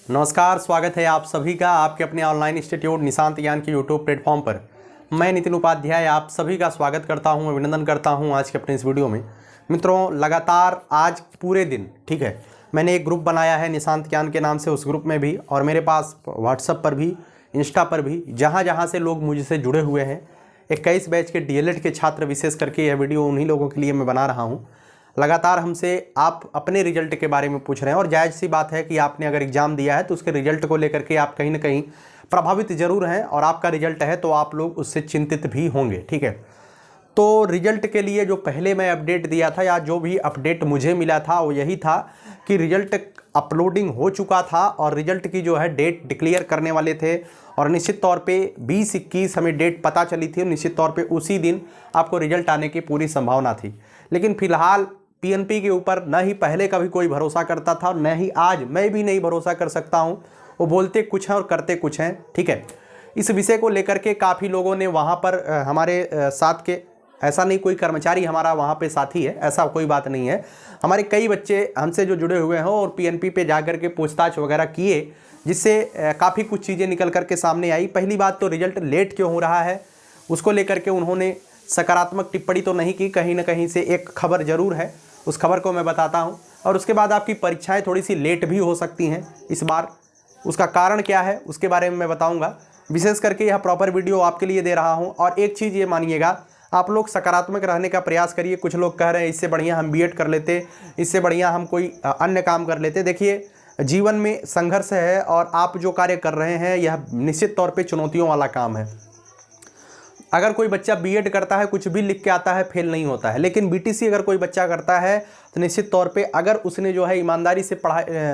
नमस्कार, स्वागत है आप सभी का आपके अपने ऑनलाइन इंस्टीट्यूट निशांत ज्ञान के यूट्यूब प्लेटफॉर्म पर। मैं नितिन उपाध्याय आप सभी का स्वागत करता हूं, अभिनंदन करता हूं आज के अपने इस वीडियो में। मित्रों, लगातार आज पूरे दिन ठीक है, मैंने एक ग्रुप बनाया है निशांत ज्ञान के नाम से। उस ग्रुप में भी और मेरे पास व्हाट्सएप पर भी, इंस्टा पर भी, जहाँ से लोग मुझसे जुड़े हुए हैं, 21 बैच के DLED के छात्र, विशेष करके यह वीडियो उन्हीं लोगों के लिए मैं बना रहा हूँ। लगातार हमसे आप अपने रिजल्ट के बारे में पूछ रहे हैं और जायज़ सी बात है कि आपने अगर एग्ज़ाम दिया है तो उसके रिजल्ट को लेकर के आप कहीं ना कहीं प्रभावित ज़रूर हैं, और आपका रिजल्ट है तो आप लोग उससे चिंतित भी होंगे। ठीक है, तो रिजल्ट के लिए जो पहले मैं अपडेट दिया था, या जो भी अपडेट मुझे मिला था, वो यही था कि रिजल्ट अपलोडिंग हो चुका था और रिजल्ट की जो है डेट डिक्लेयर करने वाले थे। और निश्चित तौर पे 20-21 हमें डेट पता चली थी और निश्चित तौर पे उसी दिन आपको रिजल्ट आने की पूरी संभावना थी। लेकिन फिलहाल PNP के ऊपर न ही पहले कभी कोई भरोसा करता था और न ही आज मैं भी नहीं भरोसा कर सकता हूं। वो बोलते कुछ हैं और करते कुछ हैं। ठीक है, इस विषय को लेकर के काफ़ी लोगों ने वहां पर हमारे साथ के, ऐसा नहीं कोई कर्मचारी हमारा वहां पे साथी है, ऐसा कोई बात नहीं है, हमारे कई बच्चे हमसे जो जुड़े हुए हैं और PNP पे जाकर के पूछताछ वगैरह किए, जिससे काफ़ी कुछ चीज़ें निकल करके सामने आई। पहली बात तो रिजल्ट लेट क्यों हो रहा है उसको लेकर के उन्होंने सकारात्मक टिप्पणी तो नहीं की, कहीं ना कहीं से एक खबर ज़रूर है, उस खबर को मैं बताता हूं। और उसके बाद आपकी परीक्षाएं थोड़ी सी लेट भी हो सकती हैं इस बार। उसका कारण क्या है उसके बारे में मैं बताऊंगा। विशेष करके यह प्रॉपर वीडियो आपके लिए दे रहा हूं। और एक चीज़ ये मानिएगा, आप लोग सकारात्मक रहने का प्रयास करिए। कुछ लोग कह रहे हैं इससे बढ़िया हम B.Ed कर लेते, इससे बढ़िया हम कोई अन्य काम कर लेते। देखिए, जीवन में संघर्ष है और आप जो कार्य कर रहे हैं यह निश्चित तौर पर चुनौतियों वाला काम है। अगर कोई बच्चा B.Ed करता है, कुछ भी लिख के आता है, फेल नहीं होता है। लेकिन BTC अगर कोई बच्चा करता है तो निश्चित तौर पे अगर उसने जो है ईमानदारी से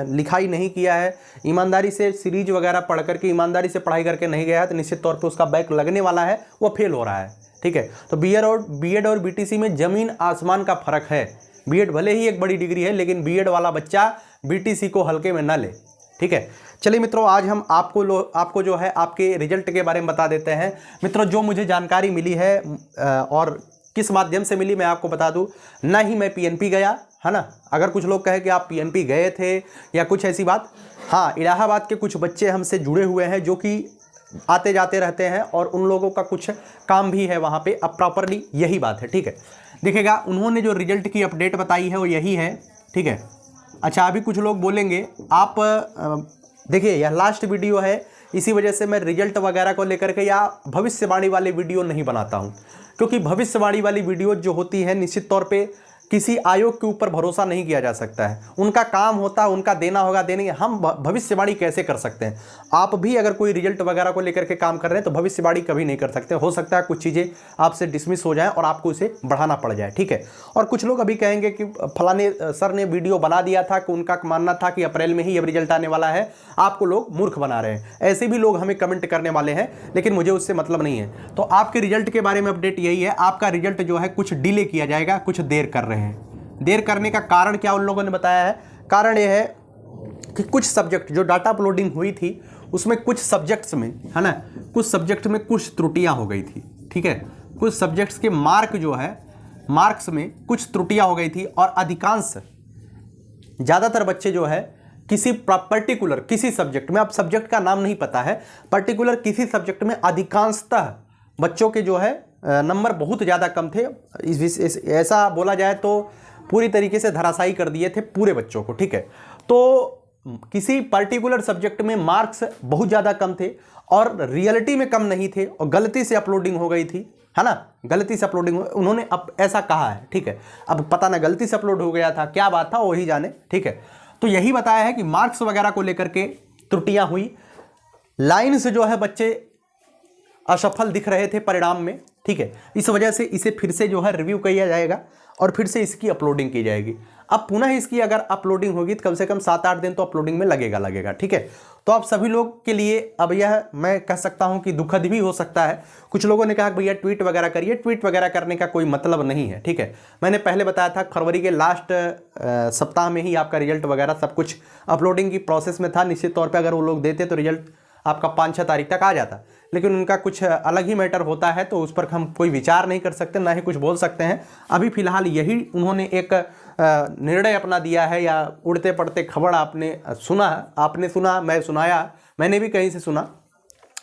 लिखाई नहीं किया है, ईमानदारी से सीरीज वगैरह पढ़ करके ईमानदारी से पढ़ाई करके नहीं गया है, तो निश्चित तौर पे उसका बैक लगने वाला है, वो फेल हो रहा है। ठीक है, तो B.Ed और BTC में ज़मीन आसमान का फ़र्क है। B.Ed भले ही एक बड़ी डिग्री है, लेकिन B.Ed वाला बच्चा BTC को हल्के में न ले। ठीक है, चलिए मित्रों, आज हम आपको जो है आपके रिजल्ट के बारे में बता देते हैं। मित्रों, जो मुझे जानकारी मिली है और किस माध्यम से मिली मैं आपको बता दूं। ना ही मैं PNP गया है ना, अगर कुछ लोग कहे कि आप PNP गए थे या कुछ ऐसी बात, हाँ, इलाहाबाद के कुछ बच्चे हमसे जुड़े हुए हैं जो कि आते जाते रहते हैं और उन लोगों का कुछ काम भी है वहाँ पर। अब प्रॉपरली यही बात है। ठीक है, देखिएगा, उन्होंने जो रिजल्ट की अपडेट बताई है वो यही है। ठीक है, अच्छा, अभी कुछ लोग बोलेंगे आप देखिए, यह लास्ट वीडियो है, इसी वजह से मैं रिजल्ट वगैरह को लेकर के या भविष्यवाणी वाले वीडियो नहीं बनाता हूं, क्योंकि भविष्यवाणी वाली वीडियो जो होती है निश्चित तौर पे किसी आयोग के ऊपर भरोसा नहीं किया जा सकता है। उनका काम होता है, उनका देना होगा, देने। हम भविष्यवाणी कैसे कर सकते हैं? आप भी अगर कोई रिजल्ट वगैरह को लेकर के काम कर रहे हैं तो भविष्यवाणी कभी नहीं कर सकते। हो सकता है कुछ चीज़ें आपसे डिसमिस हो जाएं और आपको इसे बढ़ाना पड़ जाए। ठीक है, और कुछ लोग अभी कहेंगे कि फलाने सर ने वीडियो बना दिया था कि उनका मानना था कि अप्रैल में ही अब रिजल्ट आने वाला है, आपको लोग मूर्ख बना रहे हैं। ऐसे भी लोग हमें कमेंट करने वाले हैं, लेकिन मुझे उससे मतलब नहीं है। तो आपके रिजल्ट के बारे में अपडेट यही है, आपका रिजल्ट जो है कुछ डिले किया जाएगा, कुछ देर कर रहे हैं। देर करने का कारण क्या उन लोगों ने बताया है? कारण यह है कि कुछ सब्जेक्ट जो डाटा अपलोडिंग हुई थी उसमें कुछ सब्जेक्ट्स में, है ना, कुछ सब्जेक्ट में कुछ त्रुटियां हो गई थी। ठीक है, कुछ सब्जेक्ट्स के मार्क्स में कुछ त्रुटियां हो गई थी और अधिकांश, ज़्यादातर बच्चे जो है किसी पर्टिकुलर किसी सब्जेक्ट में, अब सब्जेक्ट का नाम नहीं पता है, पर्टिकुलर किसी सब्जेक्ट में अधिकांशतः बच्चों के जो है नंबर बहुत ज़्यादा कम थे। ऐसा बोला जाए तो पूरी तरीके से धराशायी कर दिए थे पूरे बच्चों को। ठीक है, तो किसी पर्टिकुलर सब्जेक्ट में मार्क्स बहुत ज़्यादा कम थे और रियलिटी में कम नहीं थे और गलती से अपलोडिंग हो गई थी, है ना, गलती से अपलोडिंग उन्होंने अब ऐसा कहा है। ठीक है, अब पता ना गलती से अपलोड हो गया था, क्या बात था वही जाने। ठीक है, तो यही बताया है कि मार्क्स वगैरह को लेकर के त्रुटियां हुई, लाइन से जो है बच्चे असफल दिख रहे थे परिणाम में। ठीक है, इस वजह से इसे फिर से जो है रिव्यू किया जाएगा और फिर से इसकी अपलोडिंग की जाएगी। अब पुनः इसकी अगर अपलोडिंग होगी तो कम से कम 7-8 दिन तो अपलोडिंग में लगेगा। ठीक है, तो आप सभी लोग के लिए अब यह मैं कह सकता हूं कि दुखद भी हो सकता है। कुछ लोगों ने कहा कि भैया ट्वीट वगैरह करिए, ट्वीट वगैरह करने का कोई मतलब नहीं है। ठीक है, मैंने पहले बताया था फरवरी के लास्ट सप्ताह में ही आपका रिजल्ट वगैरह सब कुछ अपलोडिंग की प्रोसेस में था। निश्चित तौर पर अगर वो लोग देते तो रिजल्ट आपका 5-6 तारीख तक आ जाता, लेकिन उनका कुछ अलग ही मैटर होता है, तो उस पर हम कोई विचार नहीं कर सकते, ना ही कुछ बोल सकते हैं। अभी फिलहाल यही उन्होंने एक निर्णय अपना दिया है या उड़ते पड़ते खबर आपने सुना, मैं सुनाया, मैंने भी कहीं से सुना।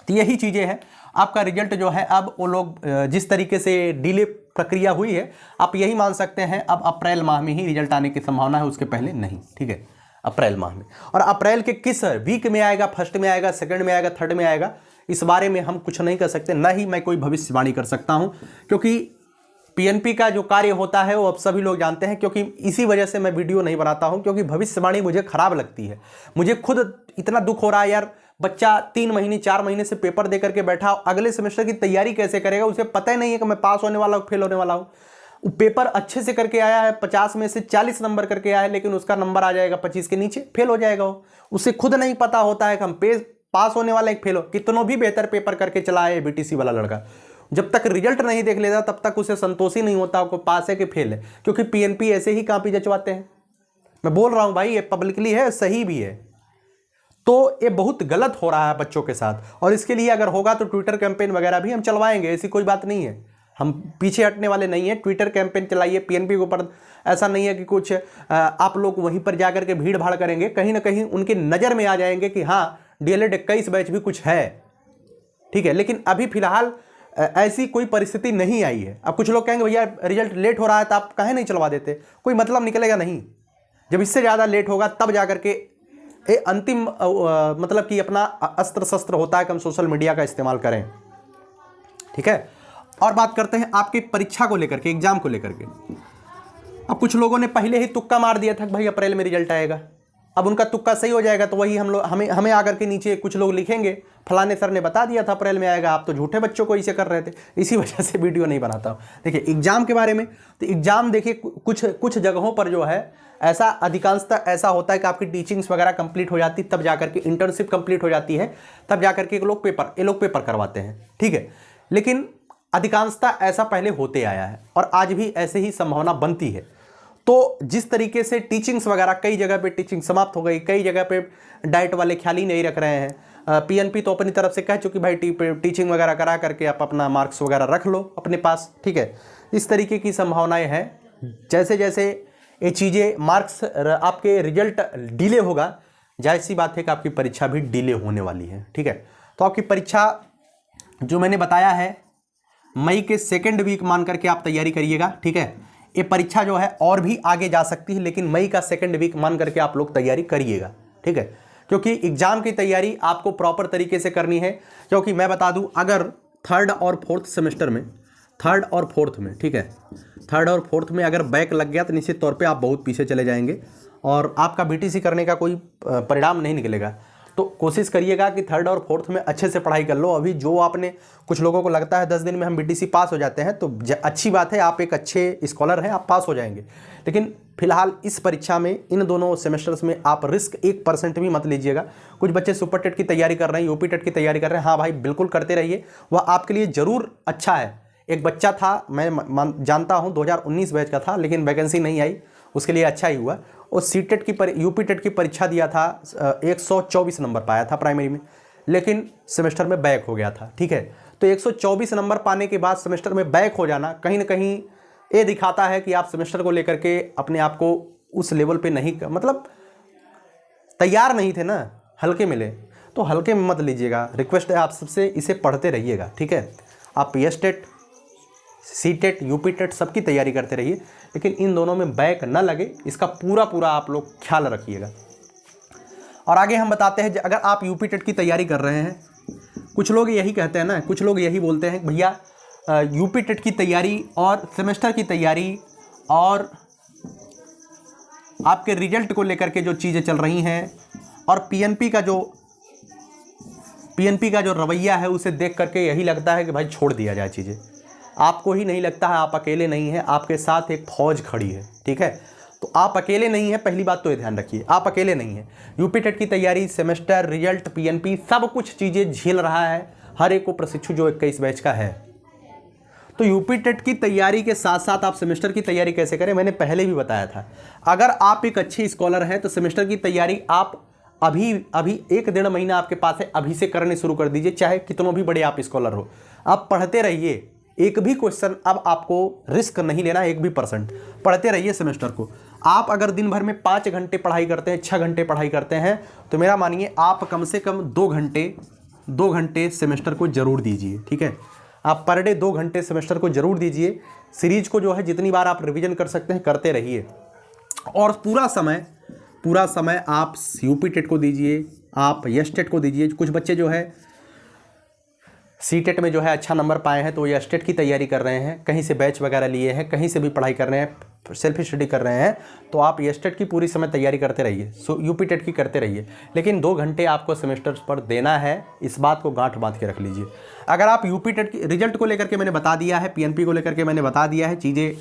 तो यही चीज़ें हैं। आपका रिजल्ट जो है अब वो लोग जिस तरीके से डिले प्रक्रिया हुई है, आप यही मान सकते हैं अब अप्रैल माह में ही रिजल्ट आने की संभावना है, उसके पहले नहीं। ठीक है, अप्रैल माह में। और अप्रैल के किस वीक में आएगा, फर्स्ट में आएगा, सेकंड में आएगा, थर्ड में आएगा, इस बारे में हम कुछ नहीं कर सकते, ना ही मैं कोई भविष्यवाणी कर सकता हूं, क्योंकि पीएनपी का जो कार्य होता है वो अब सभी लोग जानते हैं। क्योंकि इसी वजह से मैं वीडियो नहीं बनाता हूं, क्योंकि भविष्यवाणी मुझे खराब लगती है। मुझे खुद इतना दुख हो रहा है यार, बच्चा 3 महीने 4 महीने से पेपर दे करके बैठा, अगले सेमेस्टर की तैयारी कैसे करेगा, उसे पता ही नहीं है कि मैं पास होने वाला हूँ, फेल होने वाला हूँ। पेपर अच्छे से करके आया है, 50 में से 40 नंबर करके आया है, लेकिन उसका नंबर आ जाएगा 25 के नीचे, फेल हो जाएगा वो। उसे खुद नहीं पता होता है कि हम पास होने वाले फेल हो। कितनों भी बेहतर पेपर करके चला है बीटीसी वाला लड़का, जब तक रिजल्ट नहीं देख लेता तब तक उसे संतोष ही नहीं होता को पास है कि फेल है, क्योंकि पीएनपी ऐसे ही कॉपी जचवाते हैं। मैं बोल रहा हूँ भाई, ये पब्लिकली है, सही भी है। तो ये बहुत गलत हो रहा है बच्चों के साथ, और इसके लिए अगर होगा तो ट्विटर कैंपेन वगैरह भी हम चलवाएंगे, ऐसी कोई बात नहीं है, हम पीछे हटने वाले नहीं है। ट्विटर कैंपेन चलाइए पीएनपी के ऊपर। ऐसा नहीं है कि कुछ आप लोग वहीं पर जाकर के भीड़ भाड़ करेंगे, कहीं ना कहीं उनके नज़र में आ जाएंगे कि हाँ डीएलएड 21 बैच भी कुछ है। ठीक है, लेकिन अभी फिलहाल ऐसी कोई परिस्थिति नहीं आई है। अब कुछ लोग कहेंगे भैया रिजल्ट लेट हो रहा है तो आप काहे नहीं चलवा देते, कोई मतलब निकलेगा नहीं। जब इससे ज़्यादा लेट होगा तब जाकर के ये अंतिम मतलब कि अपना अस्त्र शस्त्र होता है कि हम सोशल मीडिया का इस्तेमाल करें। ठीक है, और बात करते हैं आपकी परीक्षा को लेकर के, एग्जाम को लेकर के। अब कुछ लोगों ने पहले ही तुक्का मार दिया था कि भाई अप्रैल में रिजल्ट आएगा। अब उनका तुक्का सही हो जाएगा तो वही हमें आकर के नीचे कुछ लोग लिखेंगे फलाने सर ने बता दिया था अप्रैल में आएगा, आप तो झूठे बच्चों को इसे कर रहे थे। इसी वजह से वीडियो नहीं बनाता हूँ। देखिए एग्जाम के बारे में, तो एग्जाम देखिए कुछ जगहों पर जो है ऐसा अधिकांशतः ऐसा होता है कि आपकी टीचिंग्स वगैरह कंप्लीट हो जाती, तब जाकर के इंटर्नशिप कंप्लीट हो जाती है, तब जाकर के ये लोग पेपर करवाते हैं। ठीक है, लेकिन अधिकांशतः ऐसा पहले होते आया है और आज भी ऐसे ही संभावना बनती है। तो जिस तरीके से टीचिंग्स वगैरह, कई जगह पे टीचिंग समाप्त हो गई, कई जगह पे डाइट वाले ख्याल ही नहीं रख रहे हैं। पीएनपी तो अपनी तरफ से कह चुकी भाई टीचिंग वगैरह करा करके आप अपना मार्क्स वगैरह रख लो अपने पास। ठीक है, इस तरीके की संभावनाएं हैं। जैसे जैसे ये चीज़ें मार्क्स आपके रिजल्ट डिले होगा, जाहिर सी बात है कि आपकी परीक्षा भी डिले होने वाली है। ठीक है, तो आपकी परीक्षा जो मैंने बताया है मई के सेकेंड वीक मान करके आप तैयारी करिएगा। ठीक है, ये परीक्षा जो है और भी आगे जा सकती है, लेकिन मई का सेकेंड वीक मान करके आप लोग तैयारी करिएगा। ठीक है, क्योंकि एग्जाम की तैयारी आपको प्रॉपर तरीके से करनी है। क्योंकि मैं बता दूं, अगर थर्ड और फोर्थ सेमेस्टर में, थर्ड और फोर्थ में, ठीक है, थर्ड और फोर्थ में अगर बैक लग गया तो निश्चित तौर पे आप बहुत पीछे चले जाएंगे और आपका बीटीसी करने का कोई परिणाम नहीं निकलेगा। तो कोशिश करिएगा कि थर्ड और फोर्थ में अच्छे से पढ़ाई कर लो। अभी जो आपने, कुछ लोगों को लगता है 10 दिन में हम बीटीसी पास हो जाते हैं, तो अच्छी बात है, आप एक अच्छे स्कॉलर हैं, आप पास हो जाएंगे। लेकिन फिलहाल इस परीक्षा में, इन दोनों सेमेस्टर्स में आप रिस्क 1% भी मत लीजिएगा। कुछ बच्चे सुपर टेट की तैयारी कर रहे हैं, यूपी टेट की तैयारी कर रहे हैं, हाँ भाई बिल्कुल करते रहिए, वह आपके लिए ज़रूर अच्छा है। एक बच्चा था, मैं जानता हूँ 2019 बैच का था, लेकिन वैकेंसी नहीं आई, उसके लिए अच्छा ही हुआ। और सीटेट की यूपी टेट की परीक्षा दिया था, 124 नंबर पाया था प्राइमरी में, लेकिन सेमेस्टर में बैक हो गया था। ठीक है, तो 124 नंबर पाने के बाद सेमेस्टर में बैक हो जाना कहीं ना कहीं ये दिखाता है कि आप सेमेस्टर को लेकर के अपने आप को उस लेवल पे नहीं, मतलब तैयार नहीं थे ना, हल्के मिले। तो हल्के में मत लीजिएगा, रिक्वेस्ट है आप सबसे, इसे पढ़ते रहिएगा। ठीक है, आप PS TET, C TET, UP TET सबकी तैयारी करते रहिए, लेकिन इन दोनों में बैक न लगे, इसका पूरा आप लोग ख्याल रखिएगा। और आगे हम बताते हैं, अगर आप यूपी टेट की तैयारी कर रहे हैं, कुछ लोग यही कहते हैं ना, कुछ लोग यही बोलते हैं भैया यूपी टेट की तैयारी और सेमेस्टर की तैयारी और आपके रिजल्ट को लेकर के जो चीज़ें चल रही हैं और पीएनपी का जो रवैया है, उसे देख करके यही लगता है कि भाई छोड़ दिया जाए चीज़ें। आपको ही नहीं लगता है, आप अकेले नहीं हैं, आपके साथ एक फौज खड़ी है। ठीक है, तो आप अकेले नहीं हैं, पहली बात तो ये ध्यान रखिए, आप अकेले नहीं हैं। यूपी टेट की तैयारी, सेमेस्टर, रिजल्ट, पीएनपी सब कुछ चीज़ें झेल रहा है हर एक को प्रशिक्षु जो 21 बैच का है। तो यूपी टेट की तैयारी के साथ साथ आप सेमेस्टर की तैयारी कैसे करें, मैंने पहले भी बताया था। अगर आप एक अच्छे स्कॉलर हैं तो सेमेस्टर की तैयारी आप अभी 1-1.5 महीना आपके पास है, अभी से करने शुरू कर दीजिए, चाहे कितनों भी बड़े आप स्कॉलर हो। आप पढ़ते रहिए, एक भी क्वेश्चन अब आपको रिस्क नहीं लेना, 1% पढ़ते रहिए सेमेस्टर को। आप अगर दिन भर में 5 घंटे पढ़ाई करते हैं, 6 घंटे पढ़ाई करते हैं, तो मेरा मानिए आप कम से कम 2 घंटे सेमेस्टर को ज़रूर दीजिए। ठीक है, आप पर डे 2 घंटे सेमेस्टर को ज़रूर दीजिए। सीरीज को जो है जितनी बार आप रिवीजन कर सकते हैं करते रहिए, और पूरा समय आप यूपी टेट को दीजिए, आप यस टेट को दीजिए। कुछ बच्चे जो है सी टेट में जो है अच्छा नंबर पाए हैं, तो यस टेट की तैयारी कर रहे हैं, कहीं से बैच वगैरह लिए हैं, कहीं से भी पढ़ाई कर रहे हैं, सेल्फ स्टडी कर रहे हैं, तो आप यस टेट की पूरी समय तैयारी करते रहिए, यूपी टेट की करते रहिए। लेकिन 2 घंटे आपको सेमेस्टर पर देना है, इस बात को गांठ बांध के रख लीजिए। अगर आप यूपी टेट की रिजल्ट को लेकर के मैंने बता दिया है, पीएनपी को लेकर के मैंने बता दिया है, चीज़ें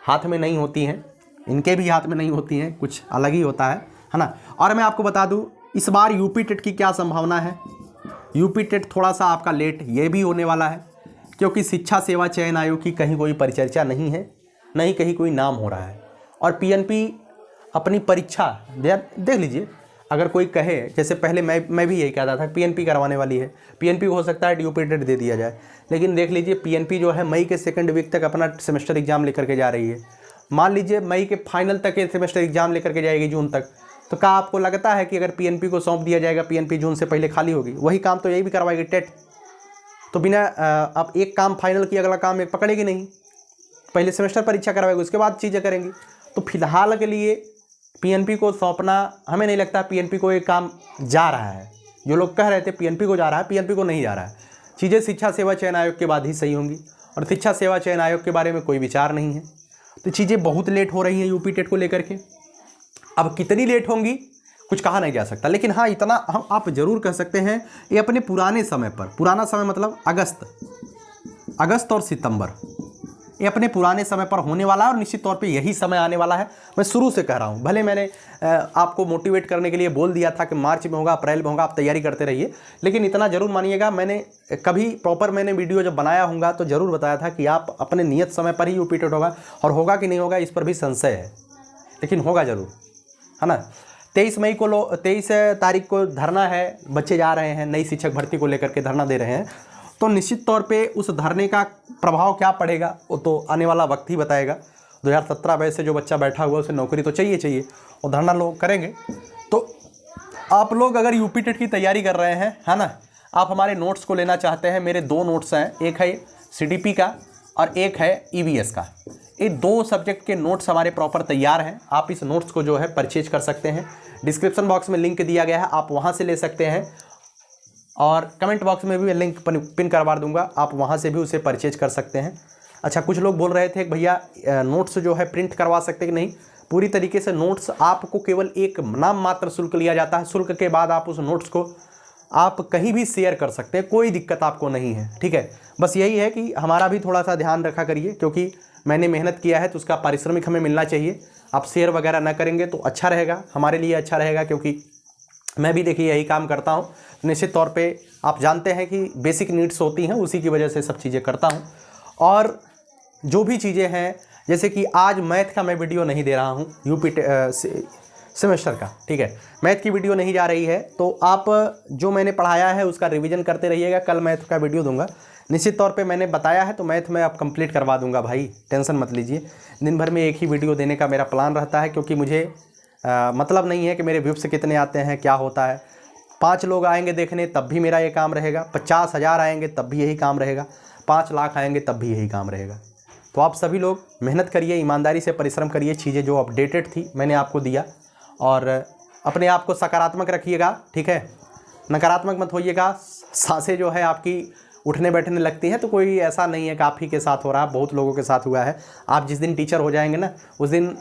हाथ में नहीं होती हैं, इनके भी हाथ में नहीं होती हैं, कुछ अलग ही होता है ना। और मैं आपको बता दूँ इस बार यूपी टेट की क्या संभावना है। यूपी टेट थोड़ा सा आपका लेट ये भी होने वाला है, क्योंकि शिक्षा सेवा चयन आयोग की कहीं कोई परिचर्चा नहीं है, नहीं कहीं कोई नाम हो रहा है। और पीएनपी अपनी परीक्षा देख लीजिए, अगर कोई कहे, जैसे पहले मैं भी यही कहता था पीएनपी करवाने वाली है, पीएनपी को हो सकता है यूपी टेट दे दिया जाए, लेकिन देख लीजिए पीएनपी जो है मई के 2nd वीक तक अपना सेमेस्टर एग्जाम लेकर के जा रही है। मान लीजिए मई के फाइनल तक ये सेमेस्टर एग्जाम लेकर के जाएगी जून तक, तो क्या आपको लगता है कि अगर पीएनपी को सौंप दिया जाएगा, पीएनपी जून से पहले खाली होगी? वही काम तो यही भी करवाएगी टेट। तो बिना अब एक काम फाइनल किया अगला काम एक पकड़ेगी नहीं, पहले सेमेस्टर परीक्षा करवाएगी, उसके बाद चीज़ें करेंगी। तो फिलहाल के लिए पीएनपी को सौंपना, हमें नहीं लगता पीएनपी को एक काम जा रहा है। जो लोग कह रहे थे पीएनपी को जा रहा है, पीएनपी को नहीं जा रहा है। चीज़ें शिक्षा सेवा चयन आयोग के बाद ही सही होंगी, और शिक्षा सेवा चयन आयोग के बारे में कोई विचार नहीं है। तो चीज़ें बहुत लेट हो रही हैं यूपी टेट को लेकर के। अब कितनी लेट होंगी कुछ कहा नहीं जा सकता, लेकिन हाँ इतना हम आप ज़रूर कह सकते हैं, ये अपने पुराने समय पर, पुराना समय मतलब अगस्त और सितंबर, ये अपने पुराने समय पर होने वाला है, और निश्चित तौर पे यही समय आने वाला है। मैं शुरू से कह रहा हूँ, भले मैंने आपको मोटिवेट करने के लिए बोल दिया था कि मार्च में होगा, अप्रैल में होगा, आप तैयारी करते रहिए, लेकिन इतना ज़रूर मानिएगा, मैंने कभी प्रॉपर मैंने वीडियो जब बनाया होगा तो ज़रूर बताया था कि आप अपने नियत समय पर ही यूपी टेट होगा, और होगा कि नहीं होगा इस पर भी संशय है, लेकिन होगा ज़रूर, है ना। 23 तारीख को धरना है, बच्चे जा रहे हैं, नई शिक्षक भर्ती को लेकर के धरना दे रहे हैं, तो निश्चित तौर पे उस धरने का प्रभाव क्या पड़ेगा वो तो आने वाला वक्त ही बताएगा। 2017 बैच से जो बच्चा बैठा हुआ उसे नौकरी तो चाहिए, और धरना लोग करेंगे। तो आप लोग अगर यूपी टेट की तैयारी कर रहे हैं, है ना, आप हमारे नोट्स को लेना चाहते हैं, मेरे 2 नोट्स हैं, एक है CDP का और एक है EVS का। ये 2 सब्जेक्ट के नोट्स हमारे प्रॉपर तैयार हैं। आप इस नोट्स को जो है परचेज कर सकते हैं, डिस्क्रिप्शन बॉक्स में लिंक दिया गया है, आप वहाँ से ले सकते हैं, और कमेंट बॉक्स में भी मैं लिंक पिन करवा दूंगा, आप वहाँ से भी उसे परचेज कर सकते हैं। अच्छा, कुछ लोग बोल रहे थे कि भैया नोट्स जो है प्रिंट करवा सकते कि नहीं। पूरी तरीके से नोट्स आपको केवल एक नाम मात्र शुल्क लिया जाता है, शुल्क के बाद आप उस नोट्स को आप कहीं भी शेयर कर सकते हैं, कोई दिक्कत आपको नहीं है। ठीक है, बस यही है कि हमारा भी थोड़ा सा ध्यान रखा करिए, क्योंकि मैंने मेहनत किया है तो उसका पारिश्रमिक हमें मिलना चाहिए। आप शेयर वगैरह ना करेंगे तो अच्छा रहेगा, हमारे लिए अच्छा रहेगा, क्योंकि मैं भी देखिए यही काम करता हूँ। निश्चित तौर पे आप जानते हैं कि बेसिक नीड्स होती हैं, उसी की वजह से सब चीज़ें करता हूँ। और जो भी चीज़ें हैं, जैसे कि आज मैथ का मैं वीडियो नहीं दे रहा हूँ, यूपी सेमेस्टर का, ठीक है, मैथ की वीडियो नहीं जा रही है, तो आप जो मैंने पढ़ाया है उसका रिवीजन करते रहिएगा। कल मैथ का वीडियो दूंगा, निश्चित तौर पे मैंने बताया है तो मैथ में आप कंप्लीट करवा दूंगा भाई, टेंशन मत लीजिए। दिन भर में एक ही वीडियो देने का मेरा प्लान रहता है, क्योंकि मुझे मतलब नहीं है कि मेरे व्यूज़ कितने आते हैं, क्या होता है। 5 लोग आएंगे देखने तब भी मेरा ये काम रहेगा, 50,000 आएंगे तब भी यही काम रहेगा, 5 लाख आएंगे तब भी यही काम रहेगा। तो आप सभी लोग मेहनत करिए, ईमानदारी से परिश्रम करिए, चीज़ें जो अपडेटेड थी मैंने आपको दिया, और अपने आप को सकारात्मक रखिएगा, ठीक है, नकारात्मक मत होइएगा। सांसें जो है आपकी उठने बैठने लगती हैं, तो कोई ऐसा नहीं है कि आप ही के साथ हो रहा है, बहुत लोगों के साथ हुआ है। आप जिस दिन टीचर हो जाएंगे ना, उस दिन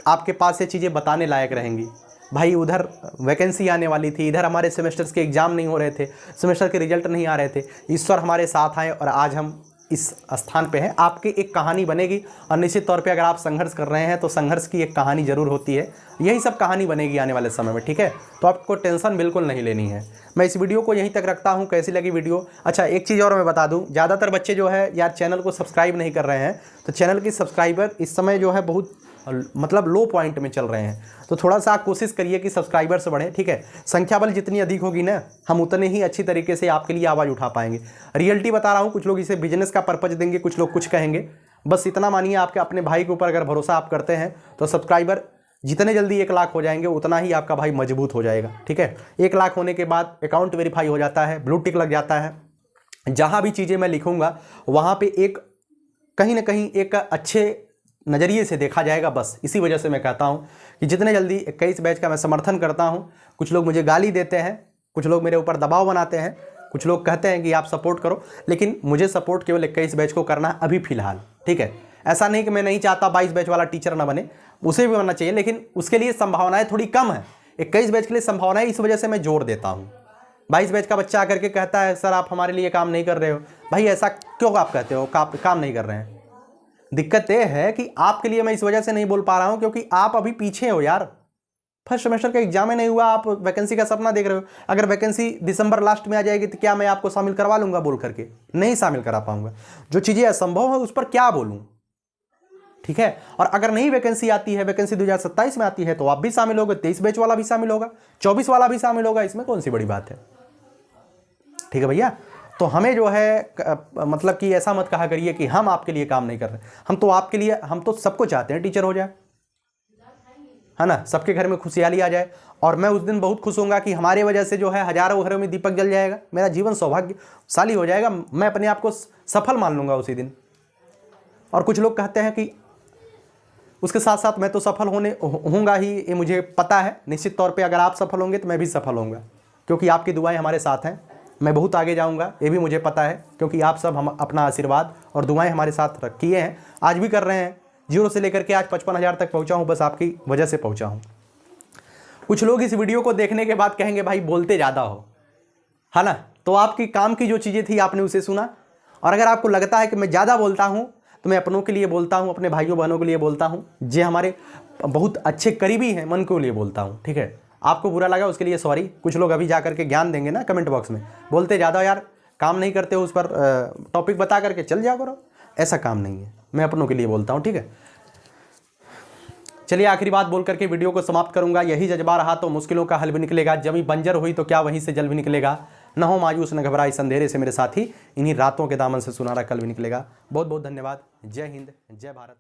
आपके पास ये चीज़ें बताने लायक रहेंगी। भाई उधर वैकेंसी आने वाली थी, इधर हमारे सेमेस्टर्स के एग्ज़ाम नहीं हो रहे थे, सेमेस्टर के रिजल्ट नहीं आ रहे थे, ईश्वर हमारे साथ आए और आज हम इस स्थान पे है। आपकी एक कहानी बनेगी, और निश्चित तौर पे अगर आप संघर्ष कर रहे हैं तो संघर्ष की एक कहानी ज़रूर होती है, यही सब कहानी बनेगी आने वाले समय में, ठीक है। तो आपको टेंशन बिल्कुल नहीं लेनी है। मैं इस वीडियो को यहीं तक रखता हूँ। कैसी लगी वीडियो? अच्छा, एक चीज़ और मैं बता दूँ, ज़्यादातर बच्चे जो है यार चैनल को सब्सक्राइब नहीं कर रहे हैं, तो चैनल की सब्सक्राइबर इस समय जो है बहुत मतलब लो पॉइंट में चल रहे हैं, तो थोड़ा सा आप कोशिश करिए कि सब्सक्राइबर्स बढ़े, ठीक है। संख्या बल जितनी अधिक होगी ना, हम उतने ही अच्छी तरीके से आपके लिए आवाज़ उठा पाएंगे। रियलिटी बता रहा हूँ, कुछ लोग इसे बिजनेस का पर्पज देंगे, कुछ लोग कुछ कहेंगे, बस इतना मानिए, आपके अपने भाई के ऊपर अगर भरोसा आप करते हैं तो सब्सक्राइबर जितने जल्दी 1 लाख हो जाएंगे उतना ही आपका भाई मजबूत हो जाएगा। ठीक है, 1 लाख होने के बाद अकाउंट वेरीफाई हो जाता है, ब्लू टिक लग जाता है, जहाँ भी चीज़ें मैं लिखूंगा वहाँ पे एक कहीं ना कहीं एक अच्छे नज़रिए से देखा जाएगा। बस इसी वजह से मैं कहता हूँ कि जितने जल्दी 21 बैच का मैं समर्थन करता हूँ। कुछ लोग मुझे गाली देते हैं, कुछ लोग मेरे ऊपर दबाव बनाते हैं, कुछ लोग कहते हैं कि आप सपोर्ट करो, लेकिन मुझे सपोर्ट केवल 21 बैच को करना है अभी फ़िलहाल। ठीक है, ऐसा नहीं कि मैं नहीं चाहता 22 बैच वाला टीचर ना बने, उसे भी बनना चाहिए, लेकिन उसके लिए संभावनाएं थोड़ी कम है। 21 बैच के लिए संभावनाएं, इस वजह से मैं जोर देता हूँ। 22 बैच का बच्चा आकर के कहता है सर आप हमारे लिए काम नहीं कर रहे हो। भाई ऐसा क्यों आप कहते हो काम नहीं कर रहे हैं? दिक्कत यह है कि आपके लिए मैं इस वजह से नहीं बोल पा रहा हूँ क्योंकि आप अभी पीछे हो यार। फर्स्ट सेमेस्टर का एग्जाम ही नहीं हुआ, आप वैकेंसी का सपना देख रहे हो। अगर वैकेंसी दिसंबर लास्ट में आ जाएगी तो क्या मैं आपको शामिल करवा लूंगा बोल करके? नहीं शामिल करा पाऊंगा। जो चीज़ें असंभव है उस पर क्या बोलूं? ठीक है, और अगर नहीं वैकेंसी आती है, वैकेंसी 2027 में आती है तो आप भी शामिल होगे, 23 बैच वाला भी शामिल होगा, 24 वाला भी शामिल होगा, इसमें कौन सी बड़ी बात है? ठीक है भैया, तो हमें जो है मतलब कि ऐसा मत कहा करिए कि हम आपके लिए काम नहीं कर रहे। हम तो आपके लिए, हम तो सबको चाहते हैं टीचर हो जाए, है ना, सबके घर में खुशहाली आ जाए। और मैं उस दिन बहुत खुश होऊंगा कि हमारे वजह से जो है हजारों घरों में दीपक जल जाएगा, मेरा जीवन सौभाग्यशाली हो जाएगा, मैं अपने आप को सफल मान लूंगा उसी दिन। और कुछ लोग कहते हैं कि उसके साथ साथ मैं तो सफल होऊंगा ही, ये मुझे पता है निश्चित तौर पे। अगर आप सफल होंगे तो मैं भी सफल होऊंगा, क्योंकि आपकी दुआएं हमारे साथ हैं। मैं बहुत आगे जाऊंगा, ये भी मुझे पता है, क्योंकि आप सब हम अपना आशीर्वाद और दुआएं हमारे साथ किए हैं, आज भी कर रहे हैं। 0 से लेकर के आज 55,000 तक पहुंचा हूं, बस आपकी वजह से पहुंचा हूं। कुछ लोग इस वीडियो को देखने के बाद कहेंगे भाई बोलते ज़्यादा हो, है ना, तो आपकी काम की जो चीज़ें थी आपने उसे सुना। और अगर आपको लगता है कि मैं ज़्यादा बोलता हूँ तो मैं अपनों के लिए बोलता हूँ, अपने भाइयों बहनों के लिए बोलता हूँ, जे हमारे बहुत अच्छे करीबी हैं, मन के लिए बोलता हूँ। ठीक है, आपको बुरा लगा उसके लिए सॉरी। कुछ लोग अभी जा करके ज्ञान देंगे ना कमेंट बॉक्स में, बोलते ज़्यादा यार, काम नहीं करते हो, उस पर टॉपिक बता करके चल जाओ करो। ऐसा काम नहीं है, मैं अपनों के लिए बोलता हूँ। ठीक है, चलिए आखिरी बात बोल करके वीडियो को समाप्त करूंगा। यही जज्बा रहा तो मुश्किलों का हल भी निकलेगा, जमीन बंजर हुई तो क्या वहीं से जल भी निकलेगा। न हो मायूस न घबराए इस अंधेरे से मेरे साथी, इन्हीं रातों के दामन से सुनहरा कल भी निकलेगा। बहुत बहुत धन्यवाद। जय हिंद, जय भारत।